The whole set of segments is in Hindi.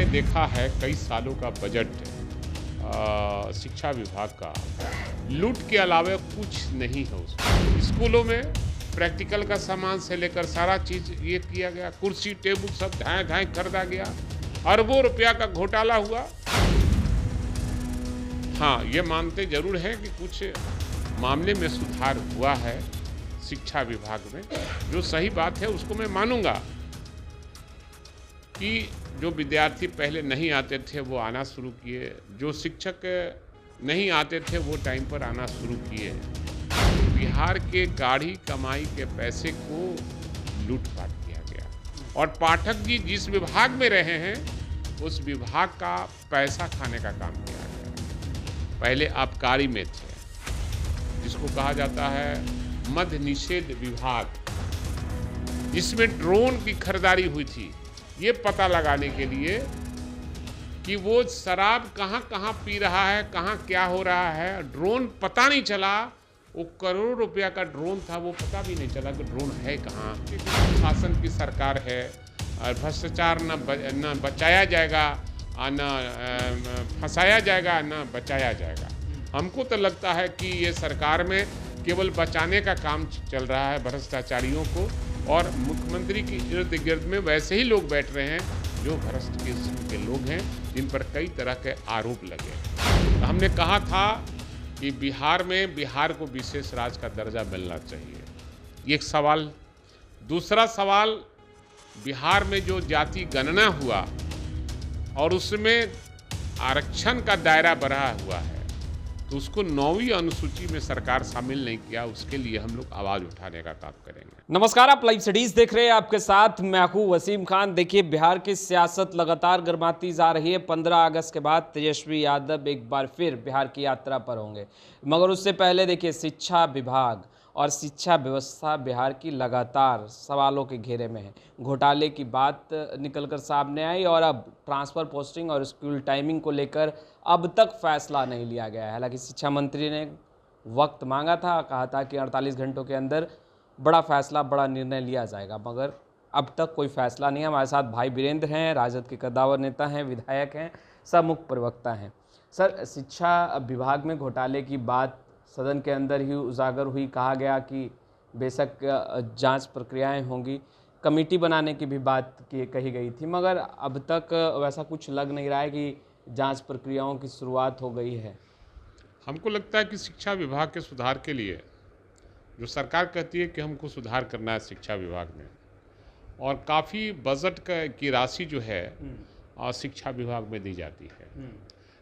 देखा है कई सालों का बजट शिक्षा विभाग का लूट के अलावा कुछ नहीं है उसमें। स्कूलों में प्रैक्टिकल का सामान से लेकर सारा चीज ये किया गया, कुर्सी टेबल सब धाए धाए खरीदा गया, अरबों रुपया का घोटाला हुआ। हाँ, ये मानते जरूर हैं कि कुछ मामले में सुधार हुआ है शिक्षा विभाग में, जो सही बात है उसको मैं मानूंगा कि जो विद्यार्थी पहले नहीं आते थे वो आना शुरू किए, जो शिक्षक नहीं आते थे वो टाइम पर आना शुरू किए। बिहार के गाढ़ी कमाई के पैसे को लूटपाट किया गया और पाठक जी जिस विभाग में रहे हैं उस विभाग का पैसा खाने का काम किया गया। पहले आबकारी में थे, जिसको कहा जाता है मद्य निषेध विभाग, जिसमें ड्रोन की खरीदारी हुई थी ये पता लगाने के लिए कि वो शराब कहाँ कहाँ पी रहा है, कहाँ क्या हो रहा है। ड्रोन पता नहीं चला, वो करोड़ों रुपया का ड्रोन था, वो पता भी नहीं चला कि ड्रोन है कहाँ। शासन की सरकार है और भ्रष्टाचार न बचाया जाएगा, न फंसाया जाएगा, न बचाया जाएगा। हमको तो लगता है कि ये सरकार में केवल बचाने का काम चल रहा है भ्रष्टाचारियों को, और मुख्यमंत्री के इर्द गिर्द में वैसे ही लोग बैठ रहे हैं जो भ्रष्ट किस्म के लोग हैं, जिन पर कई तरह के आरोप लगे। तो हमने कहा था कि बिहार को विशेष राज्य का दर्जा मिलना चाहिए, ये एक सवाल। दूसरा सवाल, बिहार में जो जाति गणना हुआ और उसमें आरक्षण का दायरा बढ़ा हुआ है, तो उसको 9वीं अनुसूची में सरकार शामिल नहीं किया, उसके लिए हम लोग आवाज उठाने का काम करेंगे। नमस्कार, आप लाइव स्टडीज देख रहे हैं, आपके साथ मैं हूं वसीम खान। देखिए, बिहार की सियासत लगातार गर्माती जा रही है। 15 अगस्त के बाद तेजस्वी यादव एक बार फिर बिहार की यात्रा पर होंगे, मगर उससे पहले देखिए शिक्षा विभाग और शिक्षा व्यवस्था बिहार की लगातार सवालों के घेरे में है। घोटाले की बात निकलकर सामने आई और अब ट्रांसफ़र पोस्टिंग और स्कूल टाइमिंग को लेकर अब तक फैसला नहीं लिया गया है। हालांकि शिक्षा मंत्री ने वक्त मांगा था, कहा था कि 48 घंटों के अंदर बड़ा फैसला, बड़ा निर्णय लिया जाएगा, मगर अब तक कोई फैसला नहीं है। हमारे साथ भाई वीरेंद्र हैं, राजद के कद्दावर नेता हैं, विधायक हैं, सब मुख्य प्रवक्ता हैं। सर, शिक्षा विभाग में घोटाले की बात सदन के अंदर ही उजागर हुई। कहा गया कि बेशक जांच प्रक्रियाएं होंगी, कमेटी बनाने की भी बात कही गई थी, मगर अब तक वैसा कुछ लग नहीं रहा है कि जांच प्रक्रियाओं की शुरुआत हो गई है। हमको लगता है कि शिक्षा विभाग के सुधार के लिए जो सरकार कहती है कि हमको सुधार करना है शिक्षा विभाग में, और काफ़ी बजट की राशि जो है शिक्षा विभाग में दी जाती है,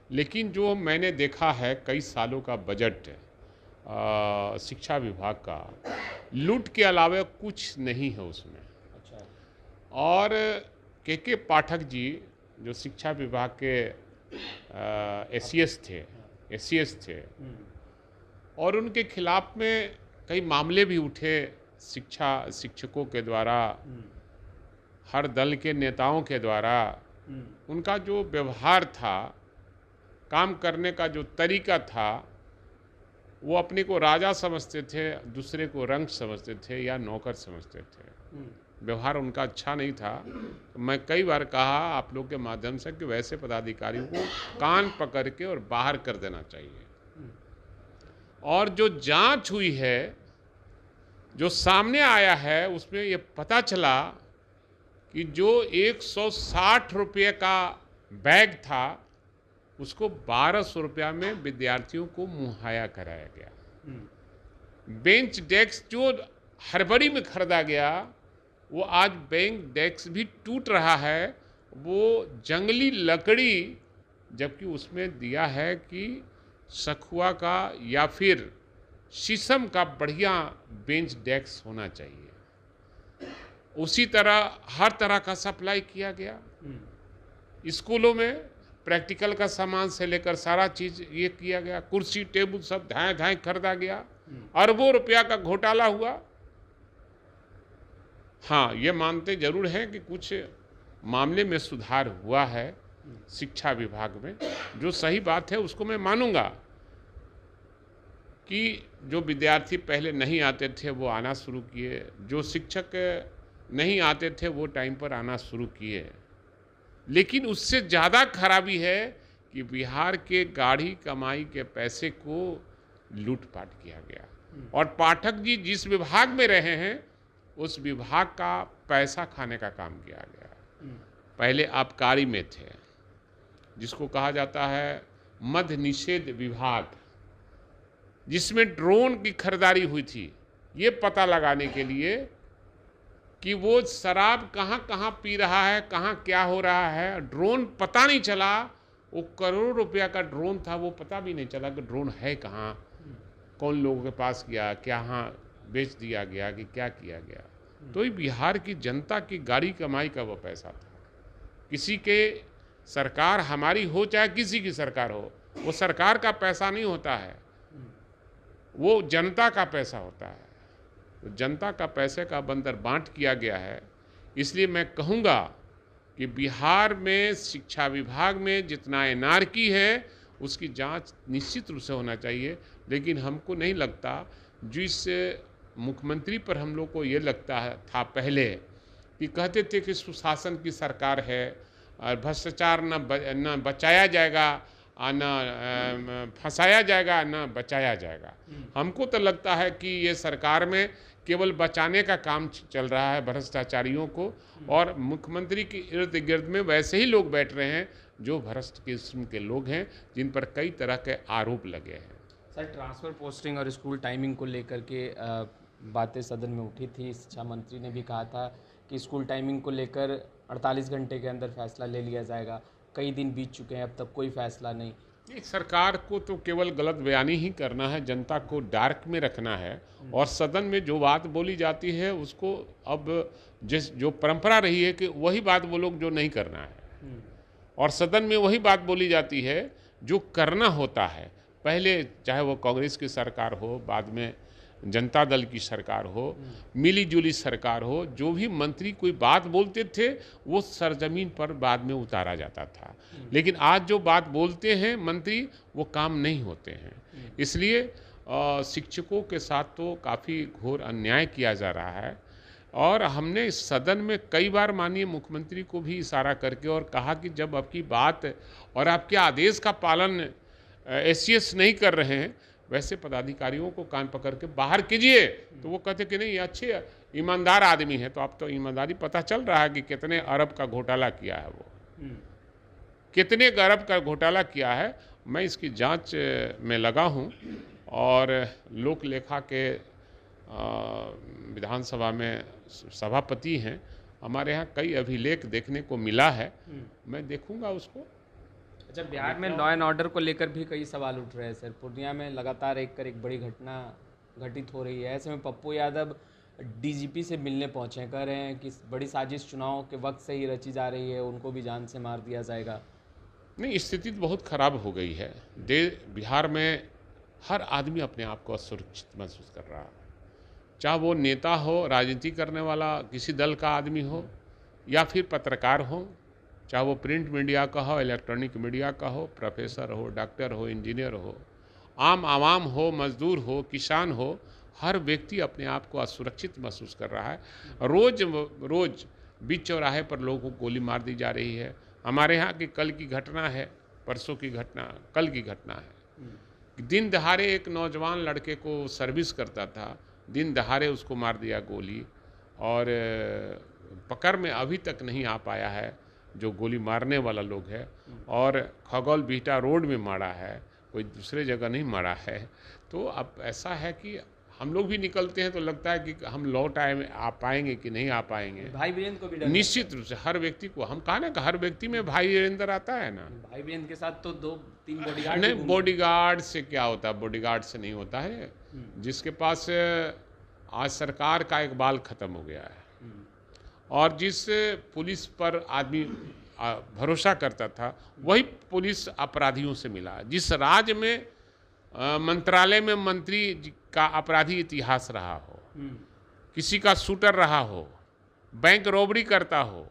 लेकिन जो मैंने देखा है कई सालों का बजट शिक्षा विभाग का लूट के अलावा कुछ नहीं है उसमें। अच्छा। और के पाठक जी जो शिक्षा विभाग के एसीएस थे और उनके खिलाफ में कई मामले भी उठे शिक्षकों के द्वारा, हर दल के नेताओं के द्वारा। उनका जो व्यवहार था, काम करने का जो तरीका था, वो अपने को राजा समझते थे, दूसरे को रंक समझते थे या नौकर समझते थे। व्यवहार उनका अच्छा नहीं था। मैं कई बार कहा आप लोग के माध्यम से कि वैसे पदाधिकारियों को कान पकड़ के और बाहर कर देना चाहिए। और जो जांच हुई है, जो सामने आया है, उसमें ये पता चला कि जो 160 रुपये का बैग था उसको 1200 रुपया में विद्यार्थियों को मुहैया कराया गया। बेंच डेस्क जो हड़बड़ी में खरीदा गया, वो आज बेंच डेस्क भी टूट रहा है, वो जंगली लकड़ी, जबकि उसमें दिया है कि सखुआ का या फिर शीशम का बढ़िया बेंच डेस्क होना चाहिए। उसी तरह हर तरह का सप्लाई किया गया। स्कूलों में प्रैक्टिकल का सामान से लेकर सारा चीज ये किया गया, कुर्सी टेबल सब धाए धाए खरीदा गया, अरबों रुपया का घोटाला हुआ। हाँ, ये मानते जरूर हैं कि कुछ मामले में सुधार हुआ है शिक्षा विभाग में, जो सही बात है उसको मैं मानूंगा कि जो विद्यार्थी पहले नहीं आते थे वो आना शुरू किए, जो शिक्षक नहीं आते थे वो टाइम पर आना शुरू किए। लेकिन उससे ज़्यादा खराबी है कि बिहार के गाढ़ी कमाई के पैसे को लूटपाट किया गया। और पाठक जी जिस विभाग में रहे हैं उस विभाग का पैसा खाने का काम किया गया। पहले आबकारी में थे, जिसको कहा जाता है मद्य निषेध विभाग, जिसमें ड्रोन की खरीदारी हुई थी ये पता लगाने के लिए कि वो शराब कहाँ कहाँ पी रहा है, कहाँ क्या हो रहा है। ड्रोन पता नहीं चला, वो करोड़ों रुपया का ड्रोन था, वो पता भी नहीं चला कि ड्रोन है कहाँ, कौन लोगों के पास गया, क्या हाँ बेच दिया गया कि क्या किया गया। तो ये बिहार की जनता की गाड़ी कमाई का वो पैसा था। किसी के सरकार हमारी हो चाहे किसी की सरकार हो, वो सरकार का पैसा नहीं होता है, वो जनता का पैसा होता है। तो जनता का पैसे का बंदर बांट किया गया है। इसलिए मैं कहूँगा कि बिहार में शिक्षा विभाग में जितना एनार्की है उसकी जांच निश्चित रूप से होना चाहिए। लेकिन हमको नहीं लगता, जिस मुख्यमंत्री पर हम लोग को ये लगता है था पहले कि कहते थे कि सुशासन की सरकार है और भ्रष्टाचार न बचाया जाएगा, न फंसाया जाएगा, न बचाया जाएगा। हमको तो लगता है कि ये सरकार में केवल बचाने का काम चल रहा है भ्रष्टाचारियों को, और मुख्यमंत्री के इर्द गिर्द में वैसे ही लोग बैठ रहे हैं जो भ्रष्ट किस्म के लोग हैं, जिन पर कई तरह के आरोप लगे हैं। सर, ट्रांसफ़र पोस्टिंग और स्कूल टाइमिंग को लेकर के बातें सदन में उठी थी। शिक्षा मंत्री ने भी कहा था कि स्कूल टाइमिंग को लेकर 48 घंटे के अंदर फैसला ले लिया जाएगा। कई दिन बीत चुके हैं, अब तक कोई फैसला नहीं। सरकार को तो केवल गलत बयानी ही करना है, जनता को डार्क में रखना है, और सदन में जो बात बोली जाती है उसको अब जो परंपरा रही है कि वही बात वो लोग जो नहीं करना है, और सदन में वही बात बोली जाती है जो करना होता है। पहले चाहे वो कांग्रेस की सरकार हो, बाद में जनता दल की सरकार हो, मिली जुली सरकार हो, जो भी मंत्री कोई बात बोलते थे वो सरजमीन पर बाद में उतारा जाता था। लेकिन आज जो बात बोलते हैं मंत्री वो काम नहीं होते हैं। इसलिए शिक्षकों के साथ तो काफ़ी घोर अन्याय किया जा रहा है। और हमने इस सदन में कई बार माननीय मुख्यमंत्री को भी इशारा करके और कहा कि जब आपकी बात और आपके आदेश का पालन एससीएस नहीं कर रहे हैं, वैसे पदाधिकारियों को कान पकड़ के बाहर कीजिए। तो वो कहते कि नहीं, अच्छे ईमानदार आदमी है। तो अब तो ईमानदारी पता चल रहा है कि कितने अरब का घोटाला किया है, वो कितने अरब का घोटाला किया है। मैं इसकी जांच में लगा हूं, और लोक लेखा के विधानसभा में सभापति हैं, हमारे यहाँ कई अभिलेख देखने को मिला है, मैं देखूंगा उसको। अच्छा, बिहार में लॉ एंड ऑर्डर को लेकर भी कई सवाल उठ रहे हैं सर। पूर्णिया में लगातार एक बड़ी घटना घटित हो रही है। ऐसे में पप्पू यादव डीजीपी से मिलने पहुंचे हैं, कह रहे हैं कि बड़ी साजिश चुनाव के वक्त से ही रची जा रही है, उनको भी जान से मार दिया जाएगा। नहीं, स्थिति तो बहुत ख़राब हो गई है। बिहार में हर आदमी अपने आप को असुरक्षित महसूस कर रहा है, चाहे वो नेता हो, राजनीति करने वाला किसी दल का आदमी हो, या फिर पत्रकार हो, चाहे वो प्रिंट मीडिया का हो, इलेक्ट्रॉनिक मीडिया का हो, प्रोफेसर हो, डॉक्टर हो, इंजीनियर हो, आम आवाम हो, मजदूर हो, किसान हो, हर व्यक्ति अपने आप को असुरक्षित महसूस कर रहा है। रोज बीच चौराहे पर लोगों को गोली मार दी जा रही है। हमारे यहाँ की कल की घटना है, परसों की घटना, कल की घटना है। दिन दहाड़े एक नौजवान लड़के को सर्विस करता था, दिन दहाड़े उसको मार दिया गोली, और पकड़ में अभी तक नहीं आ पाया है जो गोली मारने वाला लोग है। और खगौल बिहटा रोड में मारा है, कोई दूसरे जगह नहीं मारा है। तो अब ऐसा है कि हम लोग भी निकलते हैं तो लगता है कि हम लौट आ पाएंगे कि नहीं आ पाएंगे। भाई वीरेंद्र को भी निश्चित रूप से हर व्यक्ति को, हम कहा ना कि हर व्यक्ति में भाई वीरेंद्र आता है ना। भाई वीरेंद्र के साथ तो 2-3 बॉडीगार्ड नहीं, बॉडीगार्ड से क्या होता है, बॉडीगार्ड से नहीं होता है। जिसके पास आज सरकार का एक बाल खत्म हो गया है, और जिस पुलिस पर आदमी भरोसा करता था वही पुलिस अपराधियों से मिला। जिस राज्य में मंत्रालय में मंत्री का अपराधी इतिहास रहा हो, किसी का शूटर रहा हो, बैंक रॉबरी करता हो,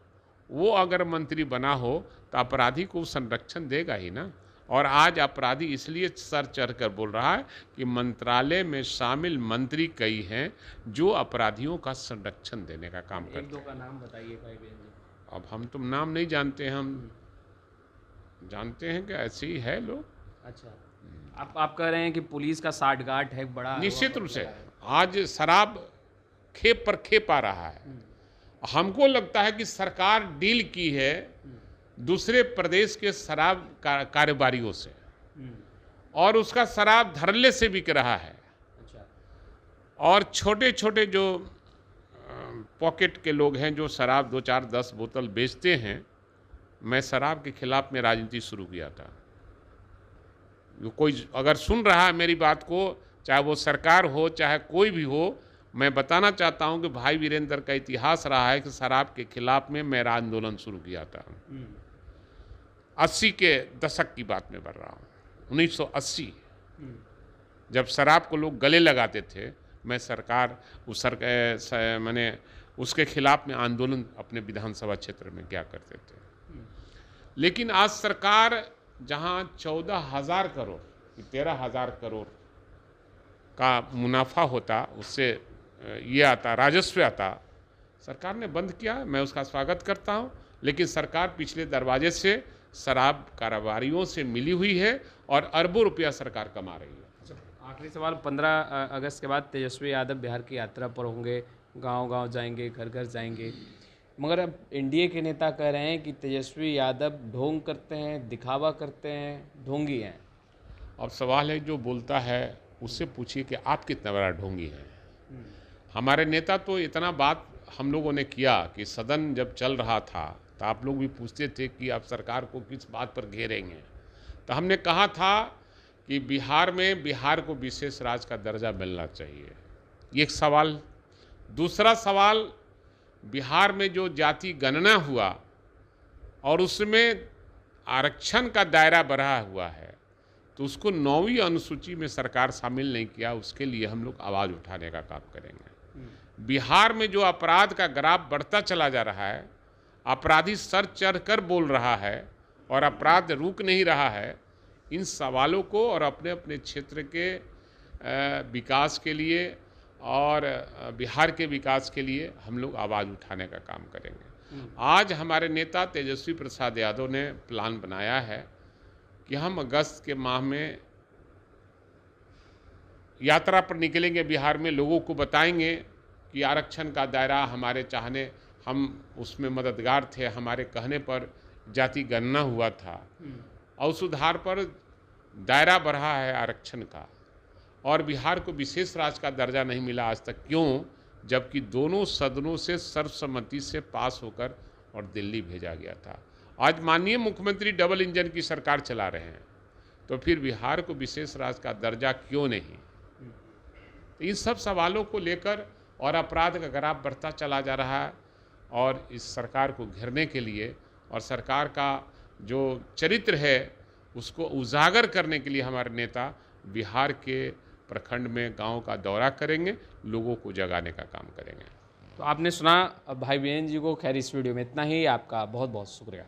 वो अगर मंत्री बना हो तो अपराधी को संरक्षण देगा ही ना। और आज अपराधी इसलिए सर चढ़कर बोल रहा है कि मंत्रालय में शामिल मंत्री कई हैं जो अपराधियों का संरक्षण देने का काम करते हैं। एक दो का नाम बताइए भाई बहन जी। अब हम तुम नाम नहीं जानते, हम जानते हैं कि ऐसे ही है लोग। अच्छा, आप कह रहे हैं कि पुलिस का साठगांठ है बड़ा। निश्चित रूप से आज शराब खेप पर खेप आ रहा है। हमको लगता है कि सरकार डील की है दूसरे प्रदेश के शराब कारोबारियों से, और उसका शराब धड़ल्ले से बिक रहा है। अच्छा। और छोटे छोटे जो पॉकेट के लोग हैं जो शराब 2, 4, 10 बोतल बेचते हैं, मैं शराब के खिलाफ में राजनीति शुरू किया था। कोई अगर सुन रहा है मेरी बात को, चाहे वो सरकार हो चाहे कोई भी हो, मैं बताना चाहता हूं कि भाई वीरेंद्र का इतिहास रहा है कि शराब के खिलाफ में मैं आंदोलन शुरू किया था। 80 के दशक की बात में बढ़ रहा हूँ, 1980, जब शराब को लोग गले लगाते थे, मैं मैंने उसके खिलाफ में आंदोलन अपने विधानसभा क्षेत्र में क्या करते थे। लेकिन आज सरकार जहां 14,000 करोड़ 13,000 करोड़ का मुनाफा होता, उससे ये आता, राजस्व आता, सरकार ने बंद किया। मैं उसका स्वागत करता हूं, लेकिन सरकार पिछले दरवाजे से शराब कारोबारियों से मिली हुई है और अरबों रुपया सरकार कमा रही है। आखिरी सवाल, 15 अगस्त के बाद तेजस्वी यादव बिहार की यात्रा पर होंगे, गांव-गांव जाएंगे, घर घर जाएंगे, मगर अब एनडीए के नेता कह रहे हैं कि तेजस्वी यादव ढोंग करते हैं, दिखावा करते हैं, ढोंगी हैं। अब सवाल है, जो बोलता है उससे पूछिए कि आप कितना बड़ा ढोंगी हैं। हमारे नेता तो इतना बात हम लोगों ने किया कि सदन जब चल रहा था तो आप लोग भी पूछते थे कि आप सरकार को किस बात पर घेरेंगे, तो हमने कहा था कि बिहार में बिहार को विशेष राज्य का दर्जा मिलना चाहिए, ये एक सवाल। दूसरा सवाल, बिहार में जो जाति गणना हुआ और उसमें आरक्षण का दायरा बढ़ा हुआ है, तो उसको 9वीं अनुसूची में सरकार शामिल नहीं किया, उसके लिए हम लोग आवाज़ उठाने का काम करेंगे। बिहार में जो अपराध का ग्राफ बढ़ता चला जा रहा है, अपराधी सर चढ़ कर बोल रहा है और अपराध रुक नहीं रहा है, इन सवालों को और अपने अपने क्षेत्र के विकास के लिए और बिहार के विकास के लिए हम लोग आवाज़ उठाने का काम करेंगे। आज हमारे नेता तेजस्वी प्रसाद यादव ने प्लान बनाया है कि हम अगस्त के माह में यात्रा पर निकलेंगे, बिहार में लोगों को बताएंगे कि आरक्षण का दायरा हमारे चाहने, हम उसमें मददगार थे, हमारे कहने पर जाति गणना हुआ था और सुधार पर दायरा बढ़ा है आरक्षण का, और बिहार को विशेष राज्य का दर्जा नहीं मिला आज तक। क्यों? जबकि दोनों सदनों से सर्वसम्मति से पास होकर और दिल्ली भेजा गया था। आज माननीय मुख्यमंत्री डबल इंजन की सरकार चला रहे हैं, तो फिर बिहार को विशेष राज्य का दर्जा क्यों नहीं? तो इन सब सवालों को लेकर और अपराध का ग्राफ बढ़ता चला जा रहा है, और इस सरकार को घेरने के लिए और सरकार का जो चरित्र है उसको उजागर करने के लिए हमारे नेता बिहार के प्रखंड में गांव का दौरा करेंगे, लोगों को जगाने का काम करेंगे। तो आपने सुना भाई वीरेंद्र जी को। खैर, इस वीडियो में इतना ही। आपका बहुत बहुत शुक्रिया।